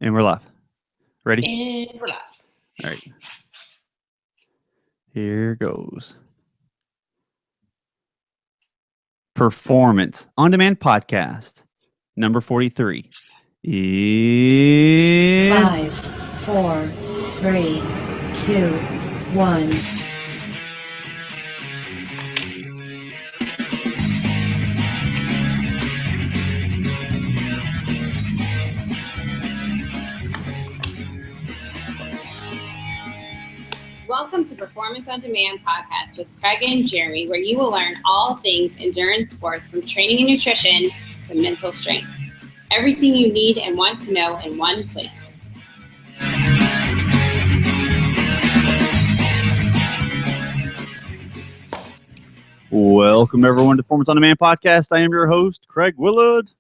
And we're live. Ready? And we're live. All right. Here goes. Performance On Demand Podcast, number 43. 5, 4, 3, 2, 1. Welcome to Performance On Demand Podcast with Craig and Jeremy, where you will learn all things endurance sports from training and nutrition to mental strength. Everything you need and want to know in one place. Welcome, everyone, to Performance On Demand Podcast. I am your host, Craig Willard.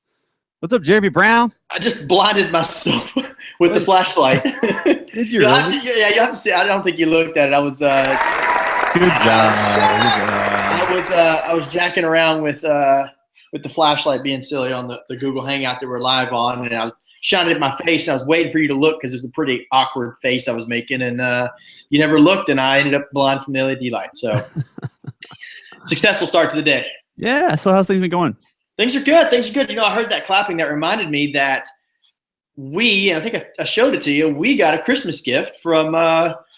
What's up, Jeremy Brown? I just blinded myself with the flashlight. Did you? You have to see. I don't think you looked at it. I was. Good job. I was jacking around with the flashlight, being silly on the Google Hangout that we're live on, and I was shining it in my face. And I was waiting for you to look because it was a pretty awkward face I was making, and you never looked, and I ended up blind from the LED light. So successful start to the day. Yeah. So how's things been going? Things are good. You know, I heard that clapping. That reminded me that I think I showed it to you, we got a Christmas gift from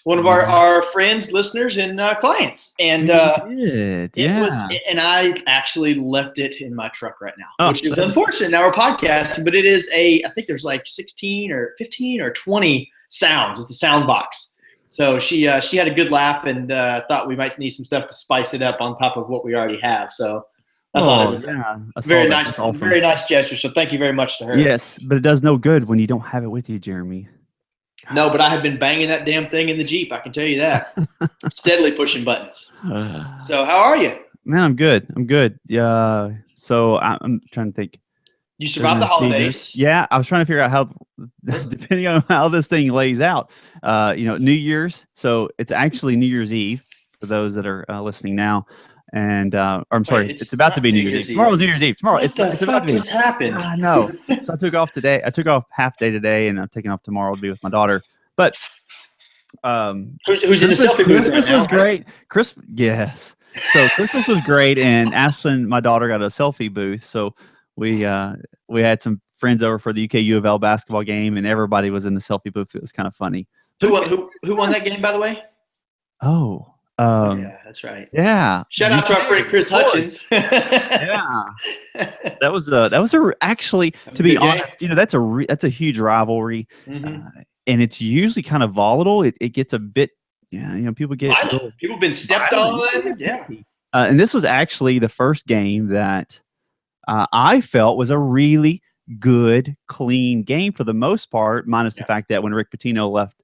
one of our friends, listeners, and clients. And and I actually left it in my truck right now, which is unfortunate. Now we're podcasting, but it is I think there's like 16 or 15 or 20 sounds. It's a sound box. So she had a good laugh and thought we might need some stuff to spice it up on top of what we already have. So I thought it was very nice, awesome. Very nice gesture. So thank you very much to her. Yes, but it does no good when you don't have it with you, Jeremy. No, but I have been banging that damn thing in the Jeep. I can tell you that. Steadily pushing buttons. So how are you? Man, I'm good. Yeah. So I'm trying to think. You survived the holidays. Yeah, I was trying to figure out how, depending on how this thing lays out. New Year's. So it's actually New Year's Eve for those that are listening now. And it's about to be New Year's Eve. Tomorrow's New Year's Eve. Tomorrow, it's about to be. What's happened? I know. So I took off today. I took off half day today, and I'm taking off tomorrow to be with my daughter. But who's in the selfie booth? Christmas was great. Yes. So Christmas was great, and Ashlyn, my daughter, got a selfie booth. So we had some friends over for the UK U of L basketball game, and everybody was in the selfie booth. It was kind of funny. Who won that game, by the way? Oh. Yeah, that's right. Yeah. Shout out to our friend Chris Hutchins. Yeah. That was actually, to be honest, that's a huge rivalry, and it's usually kind of volatile. It gets a bit, people get people have been stepped on. Yeah. And this was actually the first game that I felt was a really good, clean game for the most part, minus the fact that when Rick Pitino left.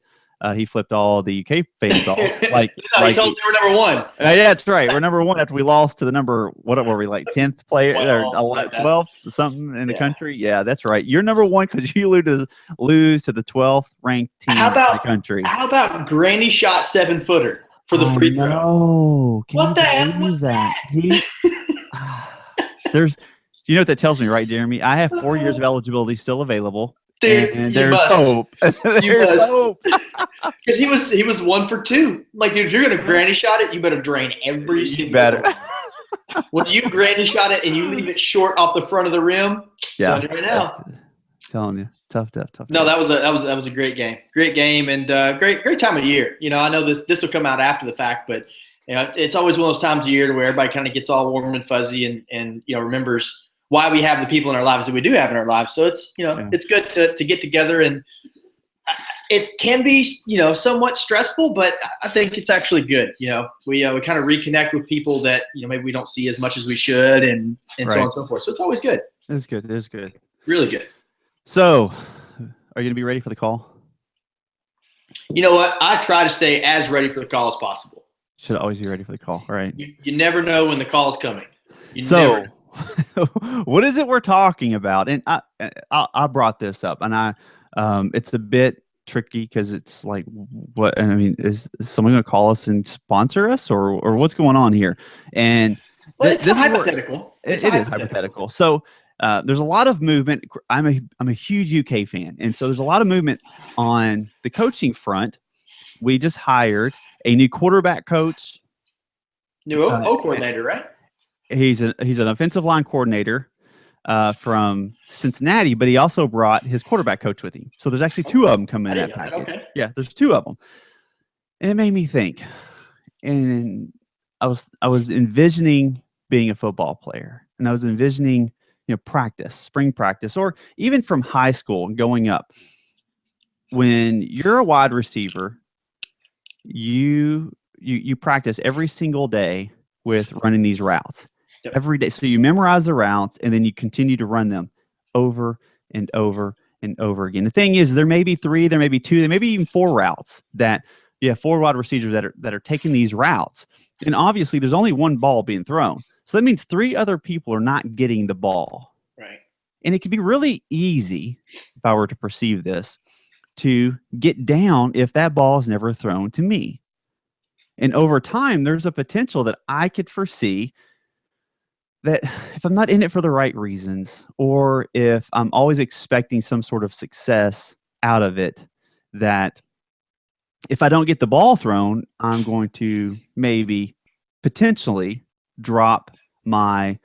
He flipped all the UK fans off. He told them they were number one. Yeah, that's right. We're number one after we lost to the number, what were we, like 10th player or 12th something in the country? Yeah, that's right. You're number one because you lose to the 12th ranked team in the country. How about Granny shot 7-footer for the free throw? No. What the hell was that? There's, you know what that tells me, right, Jeremy? I have 4 years of eligibility still available. Dude, and there's hope. There's hope. Because he was 1 for 2. Like, dude, if you're gonna granny shot it, you better drain every single one. When you granny shot it and you leave it short off the front of the rim, telling you right now. Telling you, tough. No, that was a great game. Great game and great time of year. I know this will come out after the fact, but it's always one of those times of year to where everybody kind of gets all warm and fuzzy and remembers why we have the people in our lives that we do have in our lives. So it's, it's good to get together, and it can be, somewhat stressful, but I think it's actually good. We kind of reconnect with people that, maybe we don't see as much as we should and so on and so forth. So it's always good. It's good. It is good. Really good. So are you going to be ready for the call? You know what? I try to stay as ready for the call as possible. Should always be ready for the call. All right. You never know when the call is coming. What is it we're talking about? And I brought this up, and it's a bit tricky because it's like, what? I mean, is someone going to call us and sponsor us, or what's going on here? And it's hypothetical. It is hypothetical. So there's a lot of movement. I'm a huge UK fan, and so there's a lot of movement on the coaching front. We just hired a new quarterback coach. New O coordinator, right? He's an offensive line coordinator from Cincinnati, but he also brought his quarterback coach with him. So there's actually two of them coming in that package. Okay. Yeah, there's two of them, and it made me think. And I was envisioning being a football player, and I was envisioning practice, spring practice, or even from high school and going up. When you're a wide receiver, you practice every single day with running these routes. Yep. Every day. So you memorize the routes, and then you continue to run them over and over and over again. The thing is, there may be 3, there may be 2, there may be even 4 routes that you have 4 wide receivers that are taking these routes. And obviously there's only one ball being thrown. So that means 3 other people are not getting the ball. Right. And it can be really easy, if I were to perceive this, to get down if that ball is never thrown to me. And over time, there's a potential that I could foresee that if I'm not in it for the right reasons, or if I'm always expecting some sort of success out of it, that if I don't get the ball thrown, I'm going to maybe potentially drop my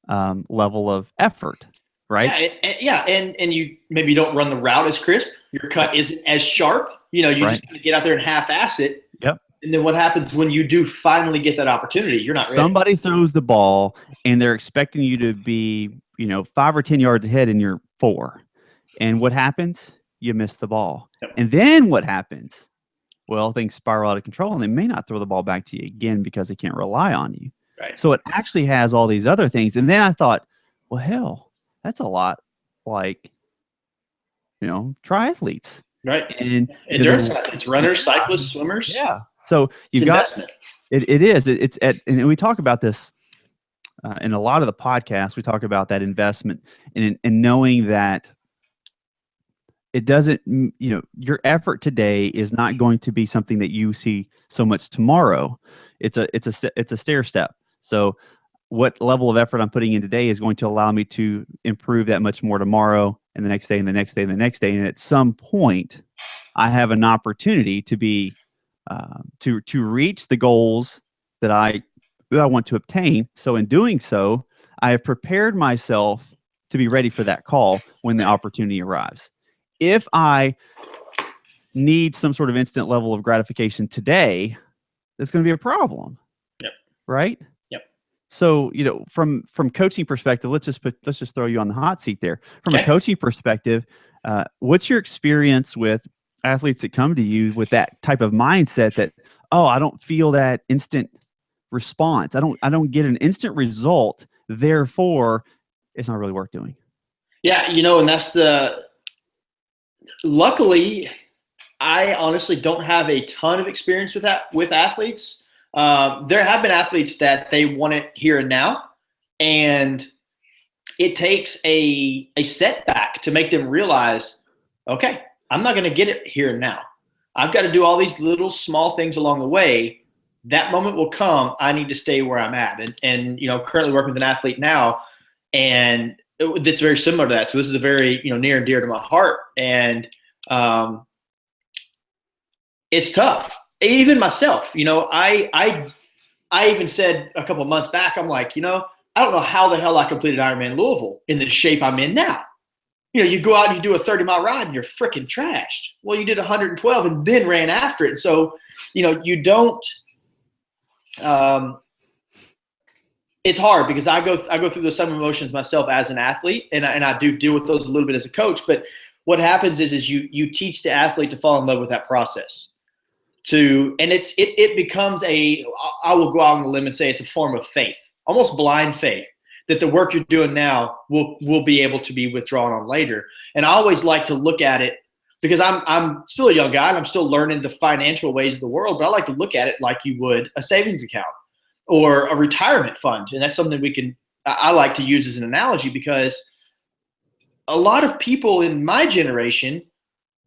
level of effort, right? Yeah, and you maybe don't run the route as crisp. Your cut isn't as sharp. You just get out there and half-ass it. Yep. And then what happens when you do finally get that opportunity? You're not ready. Somebody throws the ball, and they're expecting you to be, 5 or 10 yards ahead, and you're 4. And what happens? You miss the ball. Yep. And then what happens? Well, things spiral out of control, and they may not throw the ball back to you again because they can't rely on you. Right. So it actually has all these other things. And then I thought, well, hell, that's a lot like, triathletes. Right. And endurance athletes, runners, cyclists, swimmers. Yeah. So you've got investment. It is. And we talk about this in a lot of the podcasts. We talk about that investment and knowing that it doesn't, your effort today is not going to be something that you see so much tomorrow. It's a stair step. So what level of effort I'm putting in today is going to allow me to improve that much more tomorrow, and the next day, and the next day, and the next day. And at some point, I have an opportunity to be to reach the goals that I want to obtain. So in doing so, I have prepared myself to be ready for that call when the opportunity arrives. If I need some sort of instant level of gratification today, that's going to be a problem. Yep. Right? Yep. So, from coaching perspective, let's just throw you on the hot seat there. From a coaching perspective, what's your experience with athletes that come to you with that type of mindset that, oh, I don't feel that instant response. I don't get an instant result. Therefore, it's not really worth doing. Yeah. And that's luckily, I honestly don't have a ton of experience with that with athletes. There have been athletes that they want it here and now, and it takes a setback to make them realize, okay, I'm not going to get it here and now. I've got to do all these little small things along the way. That moment will come. I need to stay where I'm at. And currently working with an athlete now, and that's very similar to that. So this is a very, near and dear to my heart. And it's tough. Even myself, I even said a couple of months back, I'm like, I don't know how the hell I completed Ironman Louisville in the shape I'm in now. You go out and you do a 30-mile ride and you're freaking trashed. Well, you did 112 and then ran after it. And so, you don't, it's hard because I go through those same emotions myself as an athlete, and I do deal with those a little bit as a coach. But what happens is you teach the athlete to fall in love with that process. And it becomes I will go out on a limb and say it's a form of faith, almost blind faith, that the work you're doing now will be able to be withdrawn on later. And I always like to look at it because I'm still a young guy and I'm still learning the financial ways of the world, but I like to look at it like you would a savings account or a retirement fund. And that's something I like to use as an analogy, because a lot of people in my generation,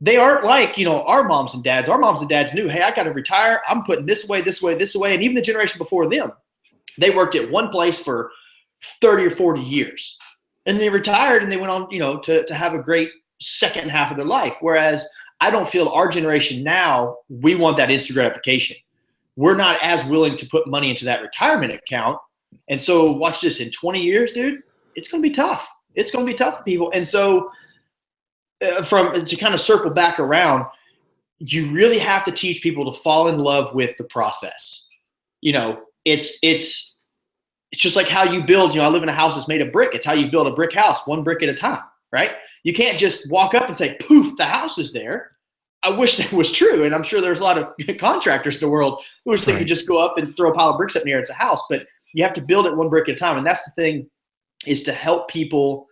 they aren't like, our moms and dads. Our moms and dads knew, hey, I got to retire. I'm putting this away, this way, this away. And even the generation before them, they worked at one place for 30 or 40 years. and they retired and they went on, to have a great second half of their life. Whereas I don't feel our generation now, we want that instant gratification. We're not as willing to put money into that retirement account. And so watch this, in 20 years, dude, it's going to be tough. It's going to be tough for people. And so to kind of circle back around, you really have to teach people to fall in love with the process. It's just like how you build, I live in a house that's made of brick. It's how you build a brick house, one brick at a time, right? You can't just walk up and say, poof, the house is there. I wish that was true. And I'm sure there's a lot of contractors in the world who wish they could just go up and throw a pile of bricks up near it's a house, but you have to build it one brick at a time. And that's the thing, is to help people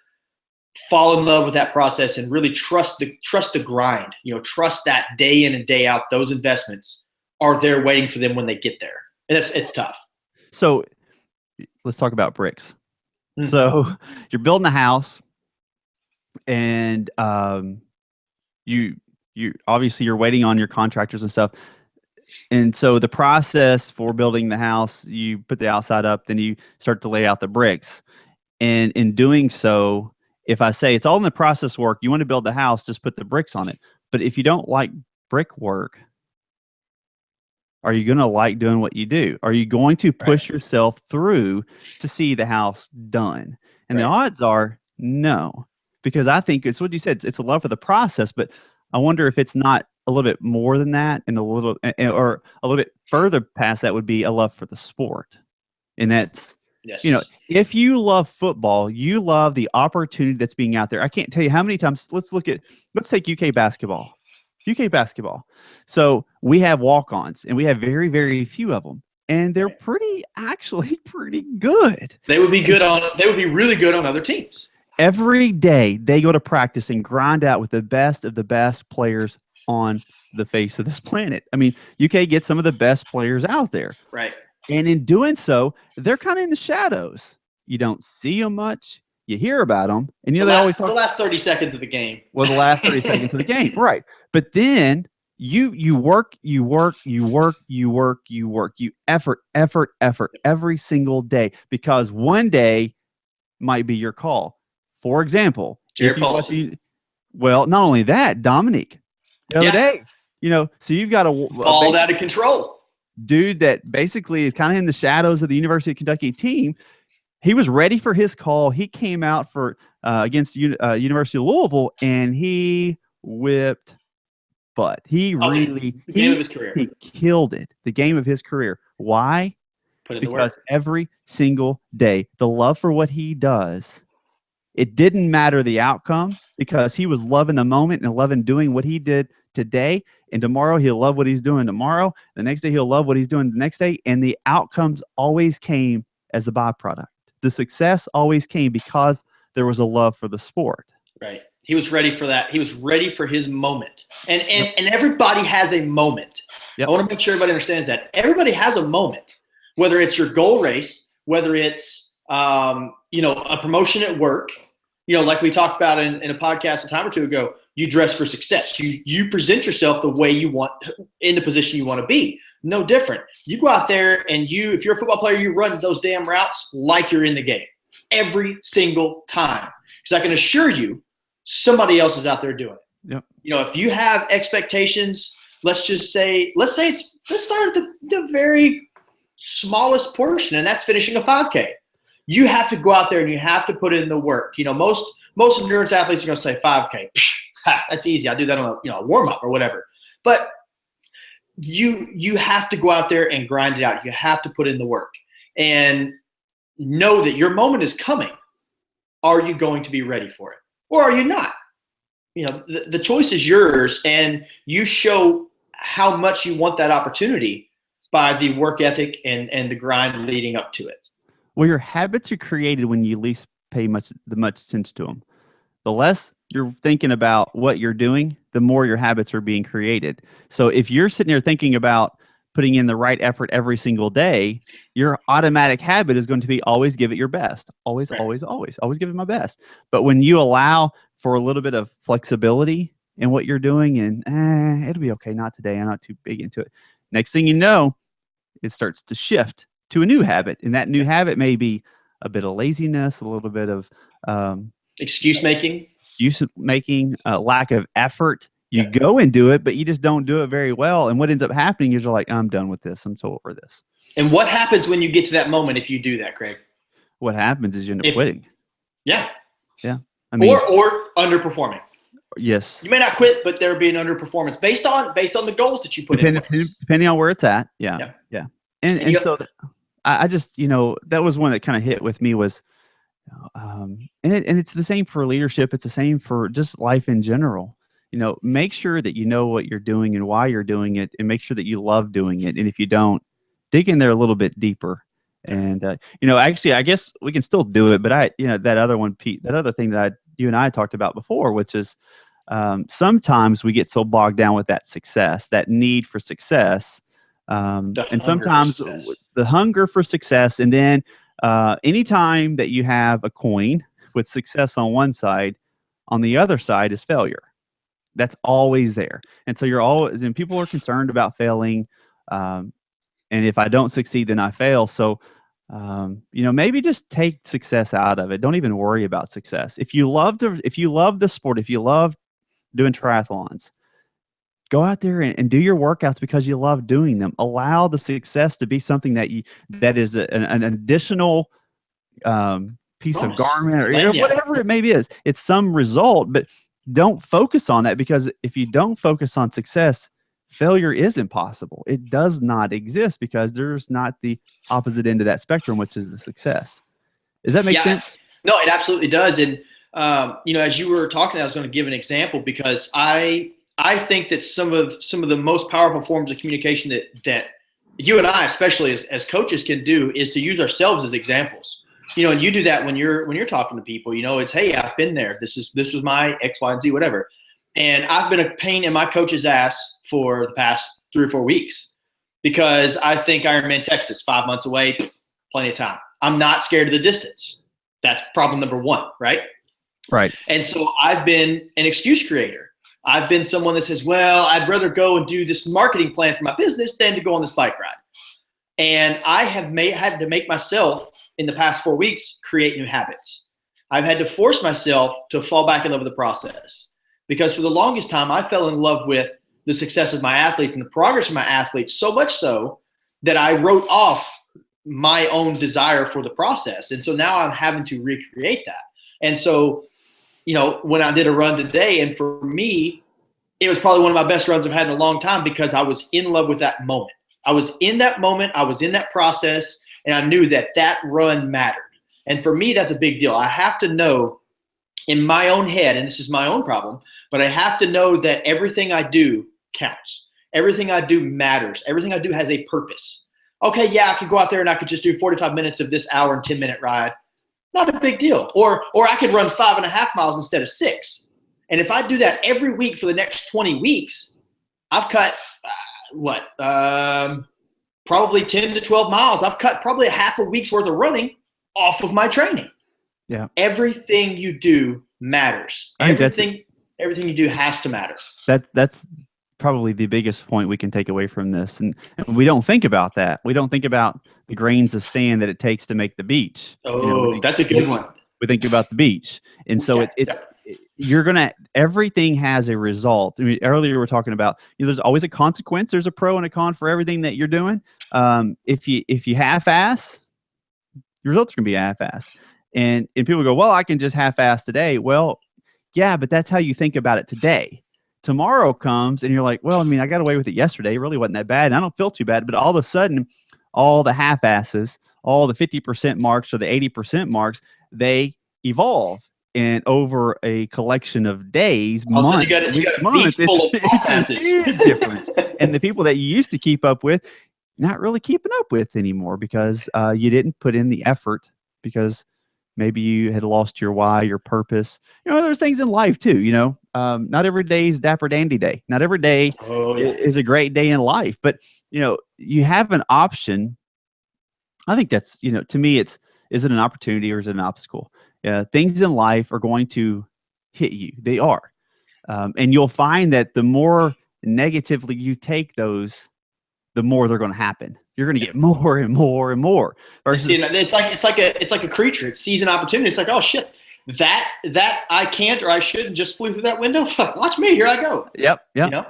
fall in love with that process and really trust the grind, trust that day in and day out, those investments are there waiting for them when they get there. And it's tough. So let's talk about bricks. Mm-hmm. So you're building a house, and you obviously you're waiting on your contractors and stuff. And so the process for building the house, you put the outside up, then you start to lay out the bricks. And in doing so, if I say it's all in the process work, you want to build the house, just put the bricks on it. But if you don't like brick work, are you going to like doing what you do? Are you going to push yourself through to see the house done? And the odds are no, because I think it's what you said. It's a love for the process, but I wonder if it's not a little bit more than that, and a little bit further past that would be a love for the sport. And that's, if you love football, you love the opportunity that's being out there. I can't tell you how many times. Let's take UK basketball. So we have walk-ons, and we have very, very few of them, and they're actually pretty good. They would be really good on other teams. Every day they go to practice and grind out with the best of the best players on the face of this planet. I mean, UK gets some of the best players out there. Right. And in doing so, they're kind of in the shadows. You don't see them much. You hear about them, and they always talk the last 30 seconds of the game. Well, the last 30 seconds of the game, right? But then you work, you effort every single day, because one day might be your call. For example, not only that, Dominique, the other day, so you've got all out of control dude that basically is kind of in the shadows of the University of Kentucky team. He was ready for his call. He came out for against University of Louisville, and he whipped butt. He game of his career. He killed it. The game of his career. Why? Because every single day, the love for what he does, it didn't matter the outcome, because he was loving the moment and loving doing what he did today. And tomorrow he'll love what he's doing tomorrow. The next day he'll love what he's doing the next day. And the outcomes always came as the byproduct. The success always came because there was a love for the sport. Right. He was ready for that. He was ready for his moment. And everybody has a moment. Yep. I want to make sure everybody understands that. Everybody has a moment, whether it's your goal race, whether it's a promotion at work, like we talked about in a podcast a time or two ago. You dress for success. You present yourself the way you want, in the position you want to be. No different. You go out there and if you're a football player, you run those damn routes like you're in the game every single time. Because I can assure you, somebody else is out there doing it. Yep. If you have expectations, let's start at the very smallest portion, and that's finishing a 5K. You have to go out there and you have to put in the work. Most endurance athletes are going to say 5K. That's easy. I'll do that on a warm up or whatever. But you have to go out there and grind it out. You have to put in the work and know that your moment is coming. Are you going to be ready for it, or are you not? The choice is yours, and you show how much you want that opportunity by the work ethic and the grind leading up to it. Well, your habits are created when you least pay much attention to them. The less you're thinking about what you're doing, the more your habits are being created. So if you're sitting there thinking about putting in the right effort every single day, your automatic habit is going to be always give it your best. Always give it my best. But when you allow for a little bit of flexibility in what you're doing, and it'll be okay, not today, I'm not too big into it. Next thing you know, it starts to shift to a new habit. And that new habit may be a bit of laziness, a little bit of excuse making, lack of effort. You go and do it, but you just don't do it very well. And what ends up happening is you're like, I'm done with this. I'm so over this. And what happens when you get to that moment if you do that, Craig? What happens is you end up quitting. Yeah. Yeah. I mean, or underperforming. Yes. You may not quit, but there will be an underperformance based on the goals that you put in place. Depending on where it's at. Yeah. And so I just, that was one that kind of hit with me was, and it's the same for leadership. It's the same for just life in general. Make sure that you know what you're doing and why you're doing it, and make sure that you love doing it. And if you don't, dig in there a little bit deeper. And, actually, I guess we can still do it, but that other one, Pete, that other thing that you and I talked about before, which is sometimes we get so bogged down with that success, that need for success. And sometimes the hunger for success. And then anytime that you have a coin with success on one side, on the other side is failure. That's always there. And so and people are concerned about failing. And if I don't succeed, then I fail. So, maybe just take success out of it. Don't even worry about success. If you love the sport, if you love doing triathlons, go out there and do your workouts because you love doing them. Allow the success to be something that is an additional piece of garment or whatever it may be. It's some result, but don't focus on that, because if you don't focus on success, failure is impossible. It does not exist, because there's not the opposite end of that spectrum, which is the success. Does that make sense? No, it absolutely does. And, as you were talking, I was going to give an example, because I think that some of the most powerful forms of communication that you and I, especially as coaches, can do is to use ourselves as examples. And you do that when you're talking to people. It's, hey, I've been there. This was my X, Y, and Z, whatever. And I've been a pain in my coach's ass for the past 3 or 4 weeks, because I think Ironman Texas, 5 months away, plenty of time. I'm not scared of the distance. That's problem number one, right? Right. And so I've been an excuse creator. I've been someone that says, well, I'd rather go and do this marketing plan for my business than to go on this bike ride. And I have had to make myself, in the past 4 weeks, create new habits. I've had to force myself to fall back in love with the process, because for the longest time, I fell in love with the success of my athletes and the progress of my athletes, so much so that I wrote off my own desire for the process. And so now I'm having to recreate that. And so, when I did a run today, and for me, it was probably one of my best runs I've had in a long time, because I was in love with that moment. I was in that moment. I was in that process, and I knew that run mattered. And for me, that's a big deal. I have to know in my own head, and this is my own problem, but I have to know that everything I do counts. Everything I do matters. Everything I do has a purpose. Okay, yeah, I could go out there and I could just do 45 minutes of this hour and 10-minute ride. Not a big deal. Or I could run 5.5 miles instead of 6. And if I do that every week for the next 20 weeks, I've cut probably 10 to 12 miles. I've cut probably a half a week's worth of running off of my training. Yeah. Everything you do matters. Everything you do has to matter. That's probably the biggest point we can take away from this. And we don't think about that. We don't think about the grains of sand that it takes to make the beach. That's a good one. We think about the beach. And so everything has a result. I mean, earlier we were talking about, there's always a consequence. There's a pro and a con for everything that you're doing. If you half-ass, your results are going to be half-ass. And people go, well, I can just half-ass today. Well, yeah, but that's how you think about it today. Tomorrow comes and you're like, well, I mean, I got away with it yesterday. It really wasn't that bad. And I don't feel too bad. But all of a sudden, all the half-asses, all the 50% marks or the 80% marks, they evolve. And over a collection of days, months, it's a huge difference. And the people that you used to keep up with, not really keeping up with anymore, because you didn't put in the effort, because maybe you had lost your why, your purpose. There's things in life too, not every day is Dapper Dandy Day. Not every day is a great day in life, but you have an option. I think that's, to me, is it an opportunity or is it an obstacle? Things in life are going to hit you. They are. And you'll find that the more negatively you take those, the more they're going to happen. you're going to get more and more and more. Versus, it's like a creature. It sees an opportunity. It's like, oh shit, that I can't or I shouldn't just flew through that window. Watch me, here I go. Yep. You know?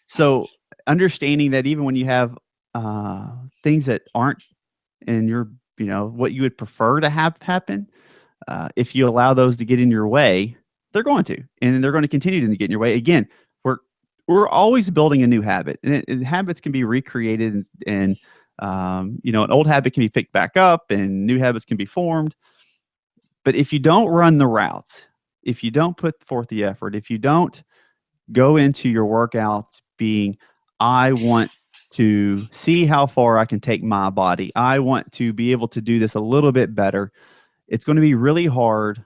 So understanding that even when you have things that aren't in your, what you would prefer to have happen, if you allow those to get in your way, they're going to, and they're going to continue to get in your way. Again, we're always building a new habit, and habits can be recreated, and an old habit can be picked back up, and new habits can be formed. But if you don't run the routes, if you don't put forth the effort, if you don't go into your workouts being, I want to see how far I can take my body, I want to be able to do this a little bit better, it's going to be really hard,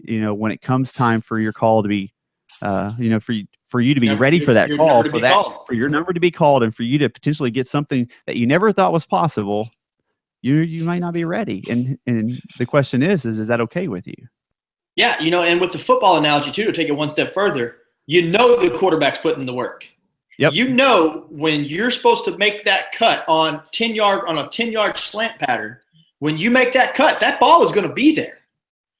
when it comes time for your call to be, for you to be ready for that call, for your number to be called, and for you to potentially get something that you never thought was possible, you might not be ready. And the question is that okay with you? Yeah, and with the football analogy too, to take it one step further, the quarterback's putting in the work. Yep. When you're supposed to make that cut on a 10-yard slant pattern, when you make that cut, that ball is going to be there.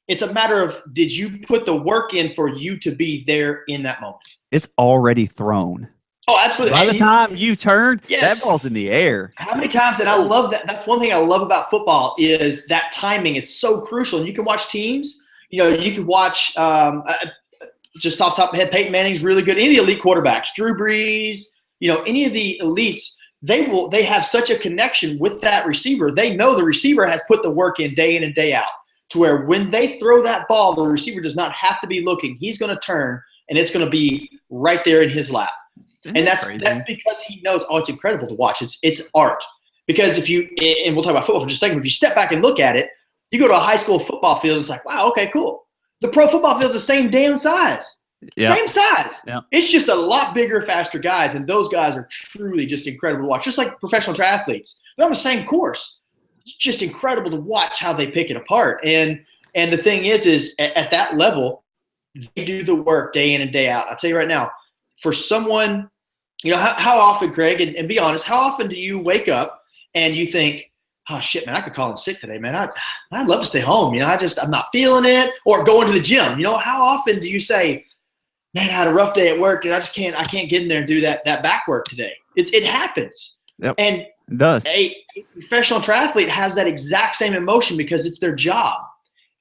It's a matter of, did you put the work in for you to be there in that moment? It's already thrown. Oh, absolutely. By the time you turn, that ball's in the air. How many times, and I love that. That's one thing I love about football is that timing is so crucial. And you can watch teams, you can watch, just off the top of my head, Peyton Manning's really good. Any of the elite quarterbacks, Drew Brees, any of the elites, they have such a connection with that receiver. They know the receiver has put the work in and day out, to where when they throw that ball, the receiver does not have to be looking. He's going to turn, and it's going to be right there in his lap. And that's because he knows, it's incredible to watch. It's art. Because and we'll talk about football for just a second, if you step back and look at it, you go to a high school football field, it's like, wow, okay, cool. The pro football field's the same damn size. Yeah. Same size. Yeah. It's just a lot bigger, faster guys, and those guys are truly just incredible to watch. Just like professional triathletes. They're on the same course. It's just incredible to watch how they pick it apart. And the thing is at that level, they do the work day in and day out. I'll tell you right now, for someone, how often, Craig, and be honest, how often do you wake up and you think, oh shit, man, I could call in sick today, man. I'd love to stay home. I'm not feeling it, or going to the gym. How often do you say, man, I had a rough day at work and I can't get in there and do that back work today. It happens. Yep. And it does. A professional triathlete has that exact same emotion because it's their job.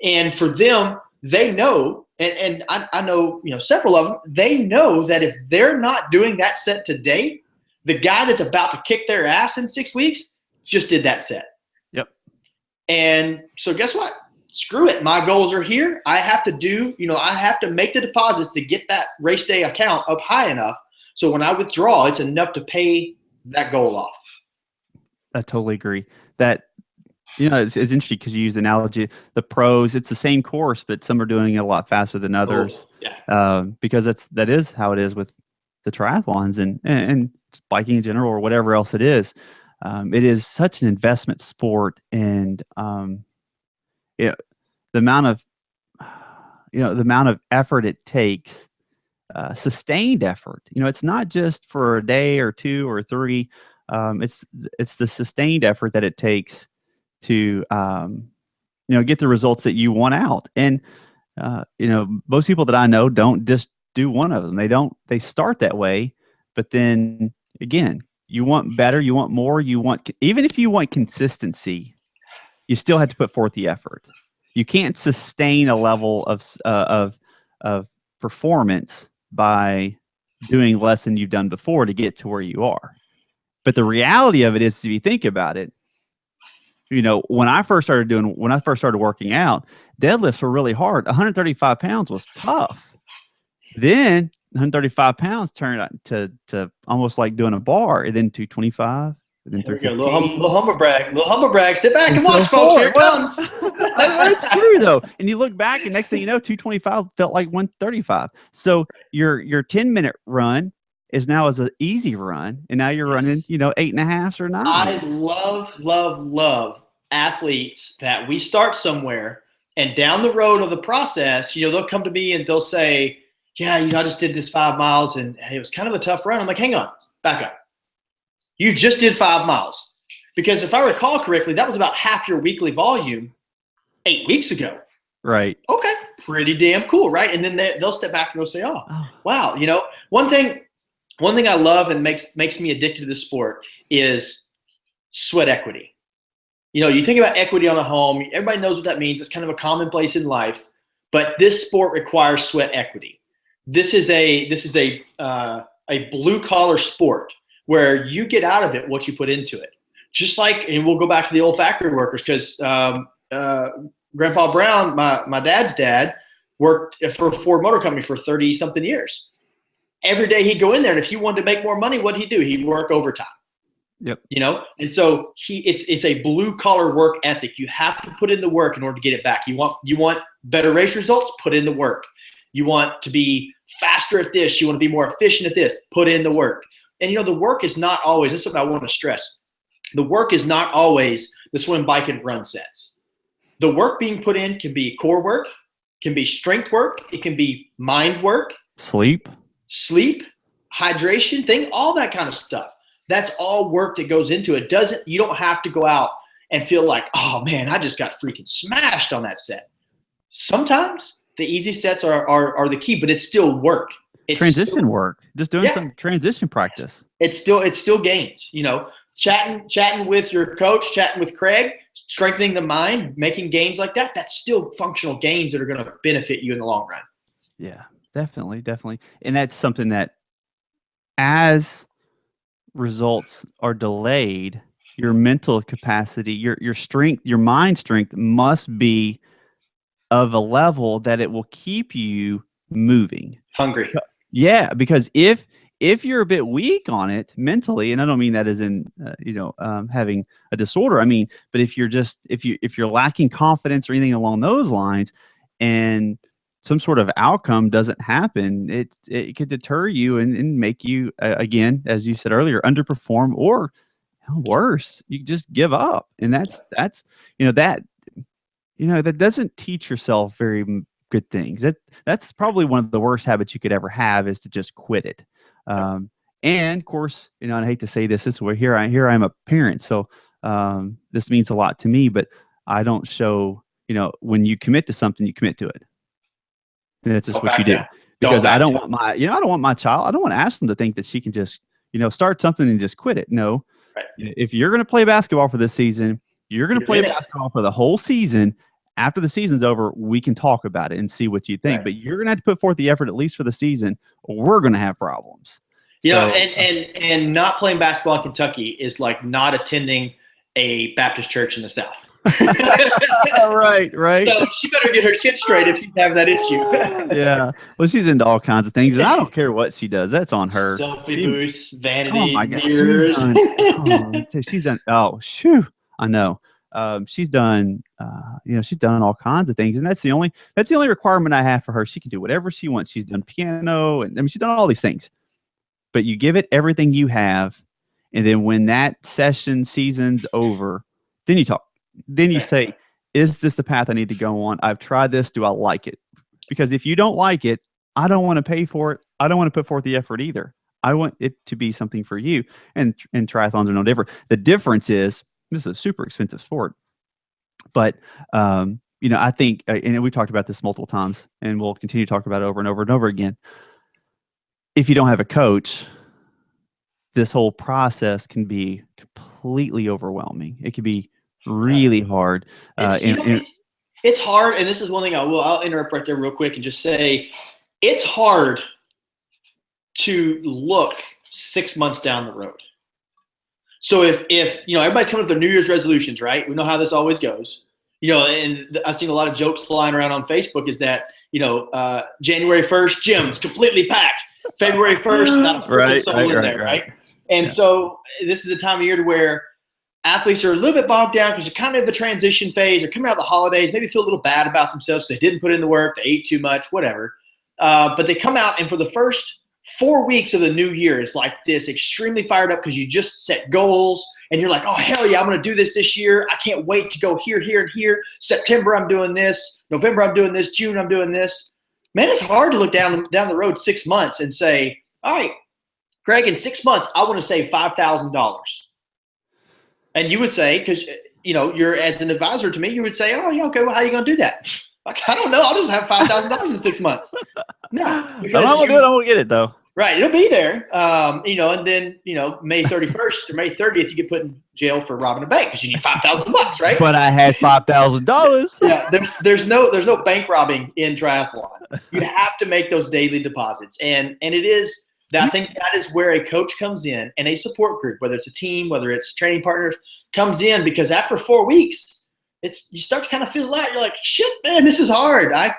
And for them, they know, and I know, several of them, they know that if they're not doing that set today, the guy that's about to kick their ass in 6 weeks just did that set. Yep. And so guess what? Screw it. My goals are here. I have to I have to make the deposits to get that race day account up high enough. So when I withdraw, it's enough to pay that goal off. I totally agree. That, it's interesting because you use the analogy, the pros, it's the same course, but some are doing it a lot faster than others. Because that is how it is with the triathlons and biking in general, or whatever else it is. It is such an investment sport, and the amount of effort it takes, sustained effort. It's not just for a day or two or three. It's the sustained effort that it takes to get the results that you want out. And most people that I know don't just do one of them. They start that way, but then again, you want better, you want more, even if you want consistency, you still have to put forth the effort. You can't sustain a level of performance by doing less than you've done before to get to where you are. But the reality of it is, if you think about it, when I first started working out, deadlifts were really hard. 135 pounds was tough. Then 135 pounds turned out to almost like doing a bar, and then 225. And then 315. Little humble brag. Sit back and watch, folks. Here it comes. It's true though. And you look back, and next thing you know, 225 felt like 135. So your 10-minute run is now as an easy run, and now you're running 8.5 or 9. I love athletes that we start somewhere, and down the road of the process, they'll come to me and they'll say, yeah, I just did this 5 miles and it was kind of a tough run. I'm like, hang on, back up. You just did 5 miles. Because if I recall correctly, that was about half your weekly volume 8 weeks ago. Right. Okay. Pretty damn cool, right? And then they'll step back and they'll say, oh, wow. You know, one thing I love and makes me addicted to the sport is sweat equity. You know, you think about equity on a home. Everybody knows what that means. It's kind of a commonplace in life. But this sport requires sweat equity. This is a blue collar sport where you get out of it what you put into it. Just like, and we'll go back to the old factory workers, because Grandpa Brown, my dad's dad, worked for Ford Motor Company for 30 something years. Every day he'd go in there, and if he wanted to make more money, what'd he do? He'd work overtime. Yep. You know, and so it's a blue collar work ethic. You have to put in the work in order to get it back. You want better race results, put in the work. You want to be faster at this, you want to be more efficient at this, put in the work. And you know, the work is not always, this is something I want to stress. The work is not always the swim, bike, and run sets. The work being put in can be core work, can be strength work, it can be mind work, sleep, hydration, all that kind of stuff. That's all work that goes into it. You don't have to go out and feel like, oh man, I just got freaking smashed on that set. Sometimes the easy sets are the key, but it's still work. It's transition work. Just doing some transition practice. It's still gains, you know, chatting with your coach, chatting with Craig, strengthening the mind, making gains like that. That's still functional gains that are going to benefit you in the long run. Yeah, definitely. And that's something that as results are delayed, your mental capacity, your strength, your mind strength must be of a level that it will keep you moving. Hungry. Yeah, because if you're a bit weak on it mentally, and I don't mean that as in having a disorder. I mean, but if you're lacking confidence or anything along those lines, and some sort of outcome doesn't happen, it could deter you and make you again, as you said earlier, underperform, or worse, you just give up. And that doesn't teach yourself very good things. That's probably one of the worst habits you could ever have, is to just quit it. And of course, and I hate to say this way, here I am a parent, so this means a lot to me, but I don't show, when you commit to something, you commit to it. And that's just what you do. Because I don't want my child, I don't want to ask them to think that she can just, start something and just quit it. No. Right. If you're going to play basketball for this season, you're going to play basketball for the whole season. After the season's over, we can talk about it and see what you think. Right. But you're going to have to put forth the effort at least for the season, or we're going to have problems. And not playing basketball in Kentucky is like not attending a Baptist church in the South. Right. So she better get her shit straight if she's having that issue. Yeah. Well, she's into all kinds of things, and I don't care what she does. That's on her. Selfie boost, vanity. Oh my God. She's done. Oh, shoo. I know. She's done. She's done all kinds of things, and that's the only requirement I have for her. She can do whatever she wants. She's done piano, and she's done all these things. But you give it everything you have, and then when that season's over, then you talk. Then you say, is this the path I need to go on? I've tried this. Do I like it? Because if you don't like it, I don't want to pay for it. I don't want to put forth the effort either. I want it to be something for you. And triathlons are no different. The difference is, this is a super expensive sport. But, I think, and we've talked about this multiple times, and we'll continue to talk about it over and over and over again. If you don't have a coach, this whole process can be completely overwhelming. It can be really hard. It's hard, and this is one thing I'll interrupt right there real quick and just say, it's hard to look 6 months down the road. So if everybody's coming up with their New Year's resolutions, right? We know how this always goes. And I've seen a lot of jokes flying around on Facebook is that, January 1st, gym's completely packed. February 1st, not a freaking soul in there, right? And so this is a time of year to where athletes are a little bit bogged down because they're kind of in a transition phase. They're coming out of the holidays, maybe feel a little bad about themselves. So they didn't put in the work. They ate too much, whatever. But they come out, and for the first 4 weeks of the new year, it's like this extremely fired up because you just set goals and you're like, oh, hell yeah, I'm going to do this year. I can't wait to go here, here, and here. September, I'm doing this. November, I'm doing this. June, I'm doing this. Man, it's hard to look down the road 6 months and say, all right, Craig, in 6 months, I want to save $5,000. And you would say, because, you're as an advisor to me, you would say, oh, yeah, okay, well, how are you going to do that? Like, I don't know. I'll just have $5,000 in 6 months. No. I'm gonna get it though. Right. It'll be there. And then, May 31st or May 30th, you get put in jail for robbing a bank because you need $5,000, right? But I had $5,000. Yeah. There's no bank robbing in triathlon. You have to make those daily deposits. And it is, I think that is where a coach comes in and a support group, whether it's a team, whether it's training partners, comes in, because after 4 weeks, you start to kind of fizzle out. You're like, shit, man, this is hard. I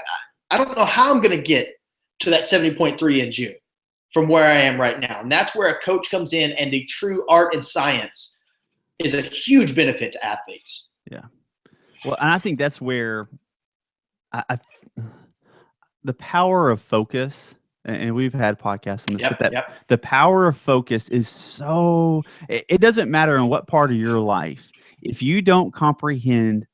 don't know how I'm going to get to that 70.3 in June from where I am right now. And that's where a coach comes in, and the true art and science is a huge benefit to athletes. Yeah. Well, and I think that's where the power of focus, and we've had podcasts on this, but the power of focus is so, it doesn't matter in what part of your life. If you don't comprehend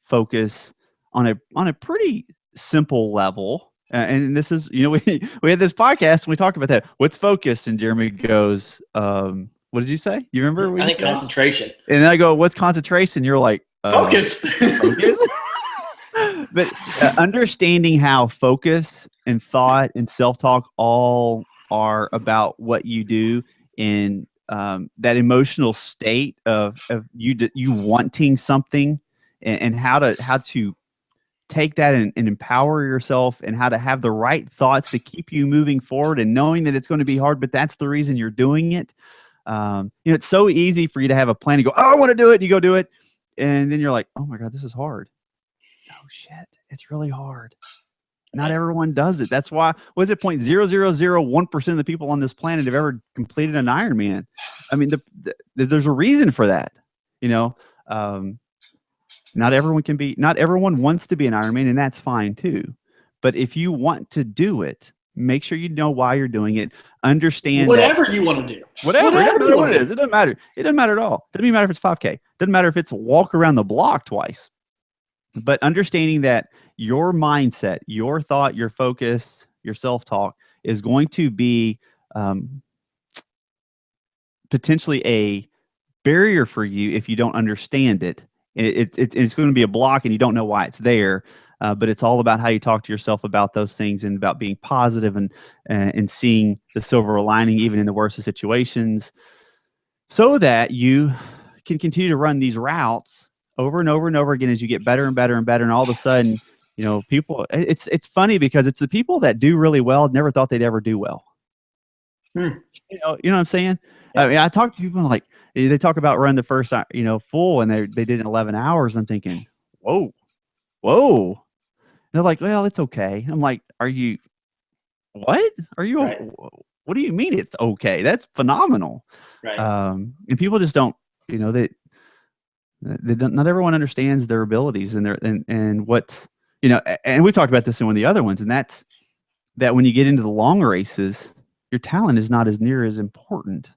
focus on a pretty simple level, and this is, we had this podcast and we talked about that. What's focus? And Jeremy goes, what did you say? You remember? What I think concentration. And then I go, what's concentration? You're like, focus. Focus? But understanding how focus and thought and self-talk all are about what you do in that emotional state of you wanting something, and how to take that and empower yourself, and how to have the right thoughts to keep you moving forward, and knowing that it's going to be hard, but that's the reason you're doing it. It's so easy for you to have a plan and go, oh, I want to do it. And you go do it. And then you're like, oh my God, this is hard. Oh shit, it's really hard. Not everyone does it. That's why, what is it, 0.0001% of the people on this planet have ever completed an Ironman. I mean, there's a reason for that. Not everyone wants to be an Ironman, and that's fine too. But if you want to do it, make sure you know why you're doing it. Understand whatever you want to do. Whatever it is. It doesn't matter. It doesn't matter at all. It doesn't even matter if it's 5K. It doesn't matter if it's a walk around the block twice. But understanding that your mindset, your thought, your focus, your self-talk is going to be potentially a barrier for you if you don't understand it. It's going to be a block, and you don't know why it's there. But it's all about how you talk to yourself about those things, and about being positive and seeing the silver lining even in the worst of situations, so that you can continue to run these routes over and over and over again as you get better and better and better. And all of a sudden, people, it's funny because it's the people that do really well never thought they'd ever do well. You know what I'm saying? I mean, I talk to people like, they talk about running the first, full, and they did it in 11 hours. I'm thinking, whoa. And they're like, well, it's okay. I'm like, what? Right. What do you mean it's okay? That's phenomenal. Right. And people just don't, not everyone understands their abilities and what's, and we talked about this in one of the other ones, and that's that when you get into the long races, your talent is not as near as important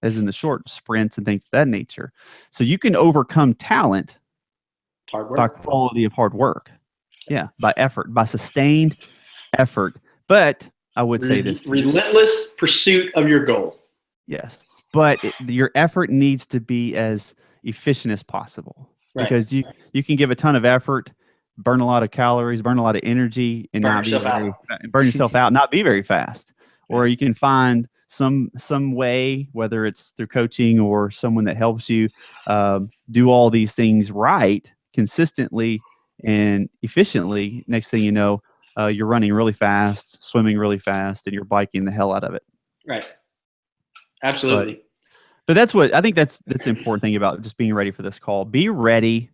as in the short sprints and things of that nature. So you can overcome talent by quality of hard work. Yeah, by effort, by sustained effort. But I would say this: relentless pursuit of your goal. Yes, but your effort needs to be as efficient as possible, because you can give a ton of effort, burn a lot of calories, burn a lot of energy, and burn yourself out, not be very fast. Or you can find some way, whether it's through coaching or someone that helps you do all these things right, consistently and efficiently. Next thing you know, you're running really fast, swimming really fast, and you're biking the hell out of it. Right. Absolutely. But that's what I think that's the important thing about just being ready for this call. Be ready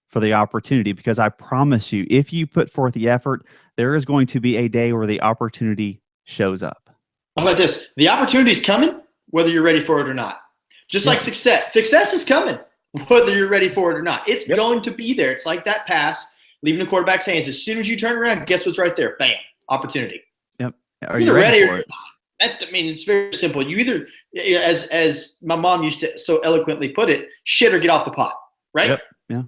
for the opportunity, because I promise you, if you put forth the effort, there is going to be a day where the opportunity shows up. How about this? The opportunity is coming, whether you're ready for it or not. Just like success. Success is coming, whether you're ready for it or not. It's going to be there. It's like that pass, leaving the quarterback's hands. As soon as you turn around, guess what's right there? Bam, opportunity. Yep. Are you ready for it? It's very simple. You either, as my mom used to so eloquently put it, shit or get off the pot, right? Yep. Yeah.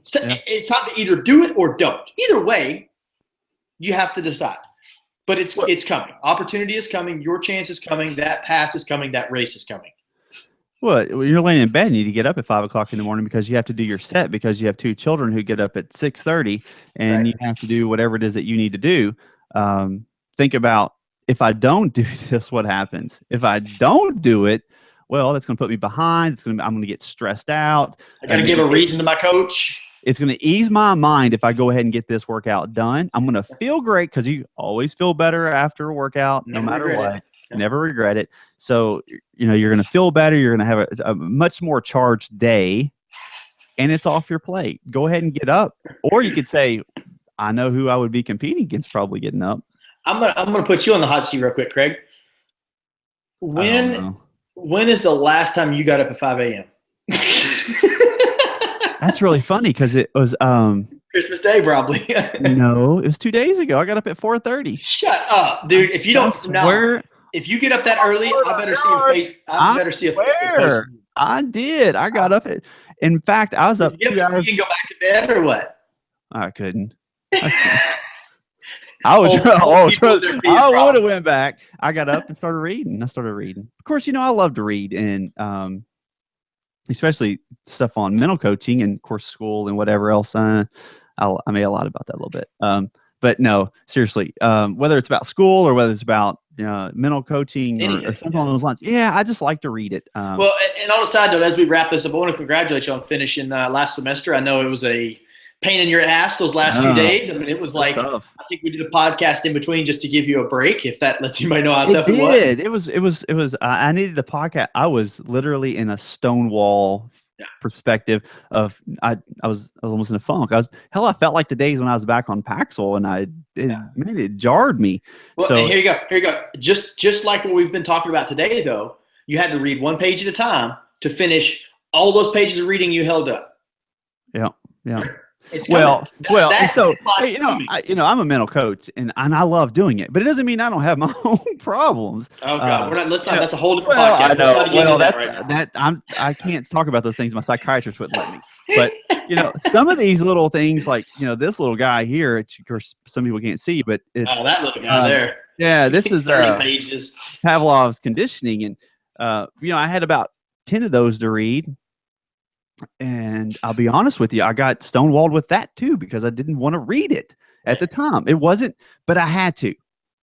It's time to either do it or don't. Either way, you have to decide. But it's coming. Opportunity is coming. Your chance is coming. That pass is coming. That race is coming. Well, when you're laying in bed, you need to get up at 5 o'clock in the morning because you have to do your set because you have 2 children who get up at 6:30 and you have to do whatever it is that you need to do. Think about, if I don't do this, what happens? If I don't do it, well, that's going to put me behind. I'm going to get stressed out. I got to give a reason to my coach. It's going to ease my mind if I go ahead and get this workout done. I'm going to feel great because you always feel better after a workout, no matter what. Never regret it. So, you're going to feel better. You're going to have a much more charged day, and it's off your plate. Go ahead and get up. Or you could say, I know who I would be competing against probably getting up. I'm gonna put you on the hot seat real quick, Craig. When is the last time you got up at 5 a.m.? That's really funny because it was Christmas Day, probably. No, it was 2 days ago. I got up at 4:30. Shut up, dude. If you don't know. If you get up that early, I better see your face. I better see a face. I did. I got up at. In fact, I was up 2 hours. You can go back to bed or what? I couldn't. I would have went back. I got up and started reading. Of course, I love to read, and especially stuff on mental coaching and, of course, school and whatever else. I made a lot about that a little bit. But no, seriously, whether it's about school or whether it's about mental coaching or something along those lines. Yeah, I just like to read it. Well, and on a side note, as we wrap this up, I want to congratulate you on finishing last semester. I know it was a pain in your ass those last few days. I mean, it was like, tough. I think we did a podcast in between just to give you a break, if that lets anybody know how tough it was. It was, I needed a podcast. I was literally in a stonewall perspective of, I was almost in a funk. I felt like the days when I was back on Paxil, and it jarred me. Well, so here you go. Just like what we've been talking about today, though, you had to read one page at a time to finish all those pages of reading you held up. Yeah. I'm a mental coach and I love doing it, but it doesn't mean I don't have my own problems. Oh God, that's a whole different podcast. I know. I can't talk about those things. My psychiatrist wouldn't let me. But some of these little things, like this little guy here, of course, some people can't see, but it's that little guy there. Yeah, this is 30 pages. Pavlov's conditioning, and I had about 10 of those to read. And I'll be honest with you, I got stonewalled with that too, because I didn't want to read it at the time. It wasn't, but I had to,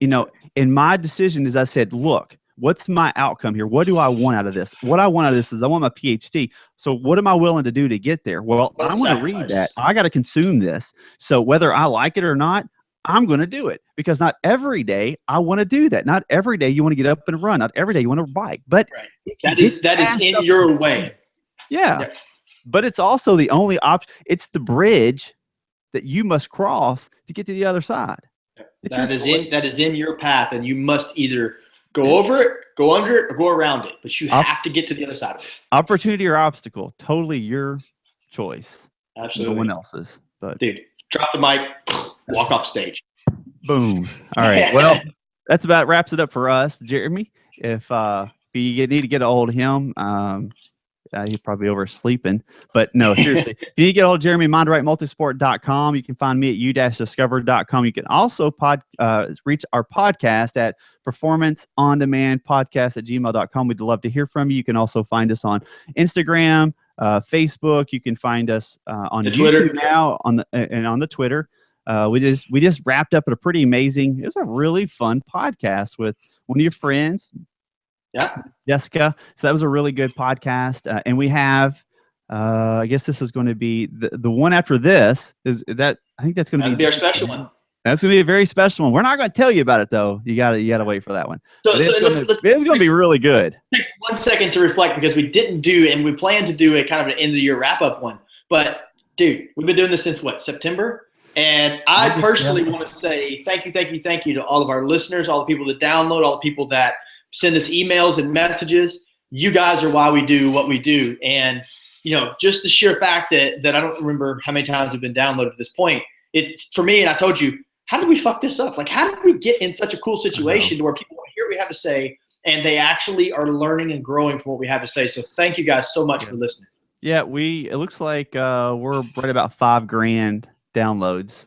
and my decision is I said, look, what's my outcome here? What do I want out of this? What I want out of this is I want my PhD. So what am I willing to do to get there? Well, I want to read that. I got to consume this. So whether I like it or not, I'm going to do it, because not every day I want to do that. Not every day you want to get up and run. Not every day you want to bike, but that is in your way. Yeah. But it's also the only option. It's the bridge that you must cross to get to the other side. That is in your path, and you must either go over it, go under it, or go around it. But you have to get to the other side of it. Opportunity or obstacle, totally your choice. Absolutely. No one else's. But dude, drop the mic, walk off stage. Boom. All right. Well, that's about wraps it up for us, Jeremy. If you need to get a hold of him, he's probably oversleeping, but no, seriously. If you need to get a hold of Jeremy, MindRightMultisport.com. You can find me at u-discover.com. You can also reach our podcast at performanceondemandpodcast@gmail.com. We'd love to hear from you. You can also find us on Instagram, Facebook. You can find us on YouTube Twitter now, on the Twitter. We just wrapped up at a pretty amazing, it was a really fun podcast with one of your friends, Jessica. So that was a really good podcast. And we have, I guess this is going to be the one after this. I think that's going to be our special one. That's going to be a very special one. We're not going to tell you about it though. You got to wait for that one. It's going to be really good. Take 1 second to reflect, because we didn't do, and we plan to do a kind of an end of the year wrap up one. But dude, we've been doing this since September. And I personally want to say thank you to all of our listeners, all the people that download, all the people that send us emails and messages. You guys are why we do what we do. And, just the sheer fact that I don't remember how many times have been downloaded at this point. For me, and I told you, how did we fuck this up? Like, how did we get in such a cool situation to where people want to hear what we have to say, and they actually are learning and growing from what we have to say? So thank you guys so much for listening. Yeah, it looks like we're right about 5 grand downloads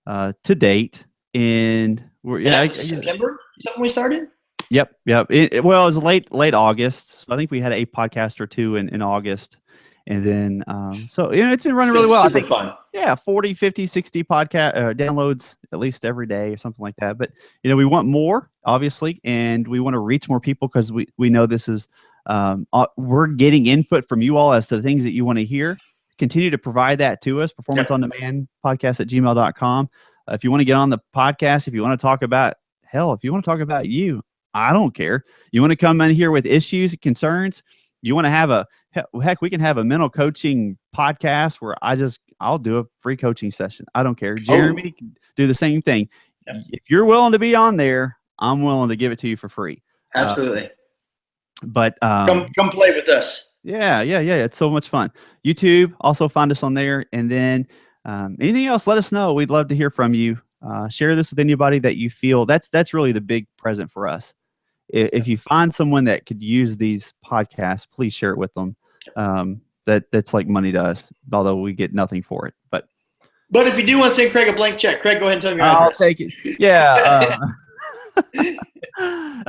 to date, and September, something we started. Yep. Well, it was late August. So I think we had a podcast or two in August. And then, so, it's been running really well. Super fun. Yeah, 40, 50, 60 podcast downloads at least every day or something like that. But, we want more, obviously, and we want to reach more people because we know this is, we're getting input from you all as to the things that you want to hear. Continue to provide that to us, Performance on Demand podcast at gmail.com. If you want to get on the podcast, if you want to talk about, if you want to talk about you, I don't care. You want to come in here with issues, concerns, you want to have heck, we can have a mental coaching podcast where I'll do a free coaching session. I don't care. Jeremy can do the same thing. Yep. If you're willing to be on there, I'm willing to give it to you for free. Absolutely. But come play with us. Yeah. It's so much fun. YouTube, also find us on there. And then anything else, let us know. We'd love to hear from you. Share this with anybody that you feel that's really the big present for us. If you find someone that could use these podcasts, please share it with them. That's like money to us, although we get nothing for it. But if you do want to send Craig a blank check, Craig, go ahead and tell me your address. I'll take it. Yeah.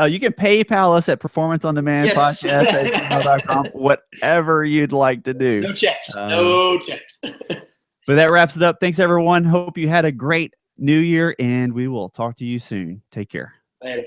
You can PayPal us at performanceondemandpodcast@gmail.com. Whatever you'd like to do. No checks. No checks. But that wraps it up. Thanks, everyone. Hope you had a great New Year, and we will talk to you soon. Take care. Later.